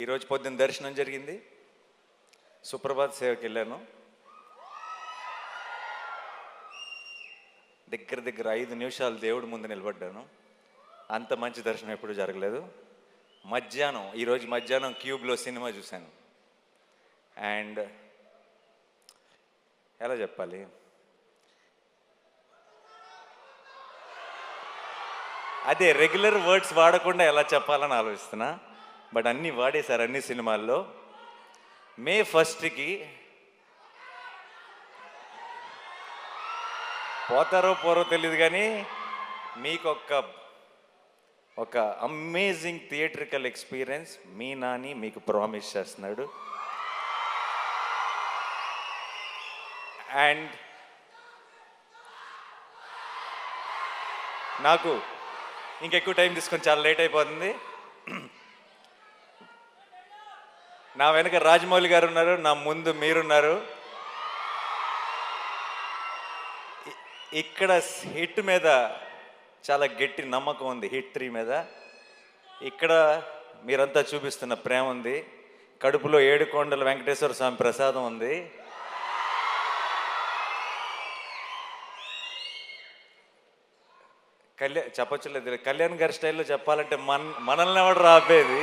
ఈరోజు పొద్దున్న దర్శనం జరిగింది, సుప్రభాత్ సేవకి వెళ్ళాను. దగ్గర 5 నిమిషాలు దేవుడి ముందు నిలబడ్డాను. అంత మంచి దర్శనం ఎప్పుడు జరగలేదు. ఈరోజు మధ్యాహ్నం క్యూబ్లో సినిమా చూశాను. అండ్ ఎలా చెప్పాలి, అదే రెగ్యులర్ వర్డ్స్ వాడకుండా ఎలా చెప్పాలని ఆలోచిస్తున్నా. బట్ అన్నీ వాడేశారు అన్ని సినిమాల్లో. మే 1కి పోతారో పోరో తెలియదు, కానీ మీకు ఒక అమేజింగ్ థియేట్రికల్ ఎక్స్పీరియన్స్ మీ నాని మీకు ప్రామిస్ చేస్తున్నాడు. అండ్ నాకు ఇంకెక్కువ టైం తీసుకొని చాలా లేట్ అయిపోతుంది. నా వెనక రాజమౌళి గారు ఉన్నారు, నా ముందు మీరున్నారు. ఇక్కడ హిట్ మీద చాలా గట్టి నమ్మకం ఉంది, హిట్ 3 మీద. ఇక్కడ మీరంతా చూపిస్తున్న ప్రేమ ఉంది. కడుపులో 7 కొండల వెంకటేశ్వర స్వామి ప్రసాదం ఉంది. చెప్పొచ్చు లేదు, కళ్యాణ్ గారి స్టైల్లో చెప్పాలంటే మనల్ని ఎవడు రాపేది.